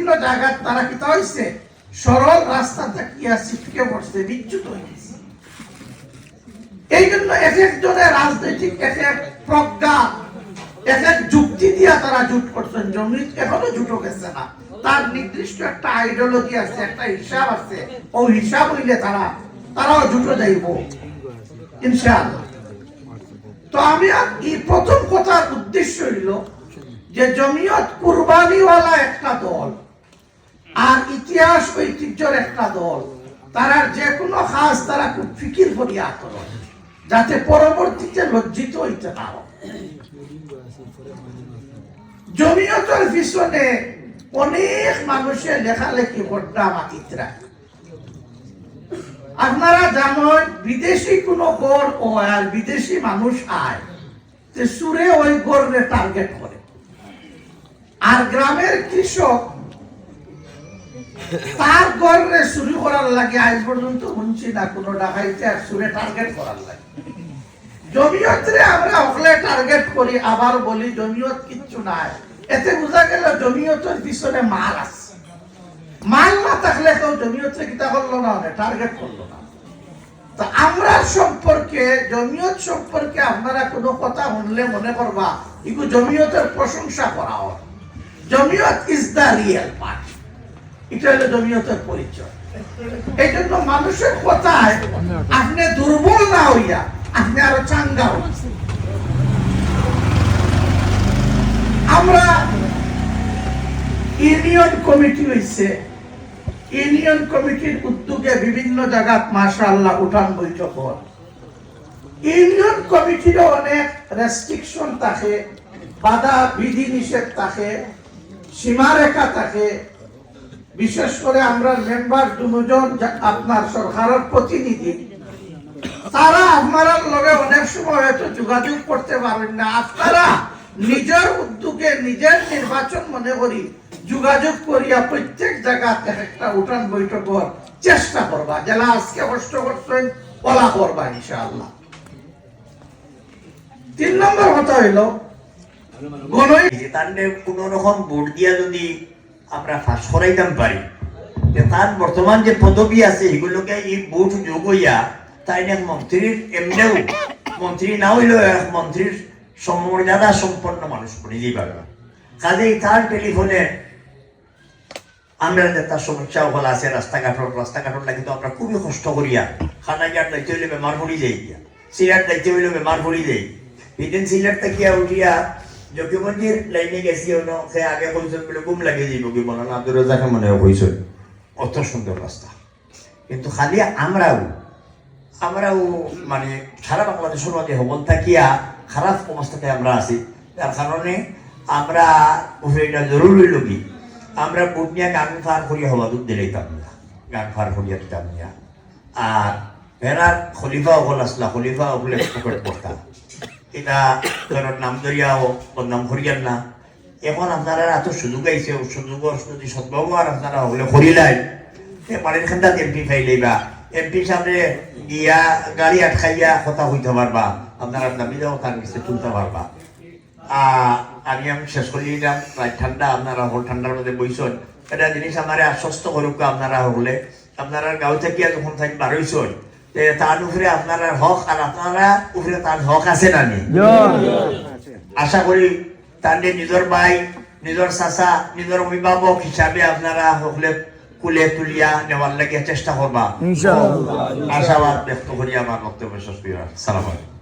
বিভিন্ন জায়গায় তারা কিতা হয়েছে সরল রাস্তা তাকিয়া ছিটকে পড়ছে, বিচ্যুত হয়ে গেছে। এই জন্য এক একজনের রাজনৈতিক এক এক প্রজ্ঞা এক এক যুক্তি দিয়া তারা জুট করছেন। জমি এখনো জুটো গেছে না, তার নির্দিষ্ট একটা আইডিওলজি আছে, একটা হিসাব আছে। ও হিসাব হইলে তারাও জুটো যাইব ইনশাআল্লাহ। তো আমি এই প্রথম কথার উদ্দেশ্য হইল যে জমিয়ত কুরবানিওয়ালা একটা দল আর ইতিহাস ঐতিহ্যের একটা দল। তারা যে কোনো কাজ তারা খুব ফিকির করিয়া করে, যাতে পরবর্তীতে লজ্জিত হইতে না হয়। জমিয়তের পিছনে অনেক মানুষের লেখালেখি করতাম আতিতরা। আপনারা জানেন বিদেশি কোন গড় ও আর বিদেশি মানুষ আয় যে সুরে ওই গড়ে টার্গেট করে, আর গ্রামের কৃষক তার গড়ে চুরি করার লাগে আজ পর্যন্ত শুনছি না কোনো ডাকাইতে আর সুরে টার্গেট করার লাগে। জমিয়তরে আমরা ওখানে টার্গেট করি, আবার বলি জমিয়ত কিচ্ছু নাই। এতে বোঝা গেল জমিয়তের পিছনে মাল আছে। মাল না থাকলে কেউ জমিয়তরে কিতা করলো না, টার্গেট করলো না। তো আমরা সম্পর্কে জমিয়ত সম্পর্কে আপনারা কোনো কথা শুনলে মনে করবা এগুলো জমিয়তের প্রশংসা করা হয়। Jamiat is the real part, এটা হলো জমিয়তের পরিচয়। এই জন্য মানুষের কথায় আপনি দুর্বল না হইয়া আপনি আরো চাঙ্গা হচ্ছেন। আমরা ইউনিয়ন কমিটি হয়েছে, ইউনিয়ন কমিটির উদ্যোগে বিভিন্ন জায়গা মাশাআল্লাহ উঠান বৈঠক হয়। ইউনিয়ন কমিটির অনেক রেস্ট্রিকশন থাকে, বাধা বিধি নিষেধ থাকে, সীমারেখা থাকে। বিশেষ করে আমরা মেম্বার দুজন আপনার সরকারের প্রতিনিধি, তারা আপনার লগে অনেক সময় হয়তো যোগাযোগ করতে পারবেন না। আপনারা নিজের উদ্যোগে নিজের নির্বাচন মনে করি যোগাযোগ করিয়া প্রত্যেক জায়গাতে একটা উঠান বৈঠক করার চেষ্টা করবা। যারা আজকে কষ্ট করছেন ওলা করবা ইনশাআল্লাহ। 3 নম্বর কথা হইল কোন রকম ভোট দিয়া যদি আমরা ফাঁস করাইতাম পারি, তার বর্তমান যে পদবী আছে এগুলোকে এই ভোট যোগ হইয়া তাই না মন্ত্রীর এমনিও মন্ত্রী না হইলেও এক মন্ত্রীর সমর্যাদা সম্পন্ন মানুষ নিজেই পারবে। কাজেই তার টেলিফোনে আমরা তার সমস্যা হল আছে রাস্তাঘাটর লাগে তো আমরা খুবই কষ্ট করিয়া খানাঘাট দায়িত্ব হইলে বেমার পড়ি যাই, সিলেট দায়িত্ব হইলে বেমার পড়ি যাই। এদিন সিলেট থাকিয়া উঠিয়া জকিমন্দির লাইনে গেছি সে আগে কইছেন বলে ঘুম লাগে যাইব কি বলেন আব্দুর রাজাকে মনে হয় কইছেন। অত সুন্দর রাস্তা, কিন্তু খালি আমরাও মানে সারা বাংলাদেশের মধ্যে হবল থাকিয়া খারাপ অবস্থাতে আমরা আছি। তার কারণে আমরা এটা জরুরি লোকি আমরা বুট নিয়ে গান ফার করিয়া হওয়া দুধ দিলাইতাম না, গান ফার করিয়া দিতাম না। আর ফেরার খলিফা হল আসলা, খলিফা হলে পকেট পড়তাম। এটা ধরেন নাম দরিয়াও বদনাম করিয়ান না। এখন আপনারা এত সুযোগ আইছে, সুযোগের যদি সদ্ব্যবহার আপনারা হলে করিলাই পানির খান্দাত এমপি ফাইলেইবা, এমপি সামনে গিয়া গাড়ি আটকাইয়া কথা হইতে পারবা, আপনারা দাবি দাও তার কাছে তুলতে পারবা। আমি শেষ করে দিলাম। প্রায় ঠান্ডা, আপনারা হল ঠান্ডার মধ্যে বইছেন, এটা জিনিস আমার আশ্বস্ত করুক আপনারা হলে আপনারা গাঁও থেকে যখন থাকি বারোইছেন তার উপরে আপনারা হক আর আপনারা উপরে তার হক আছে না নি। আশা করি তার নিজের ভাই, নিজের চাচা, নিজের অভিভাবক হিসাবে আপনারা হলে কুলে তুলিয়া নেওয়ার লাগে চেষ্টা করবা। আশাবাদ ব্যক্ত করি আমার বক্তব্য শেষ করি। সালাম আলাইকুম।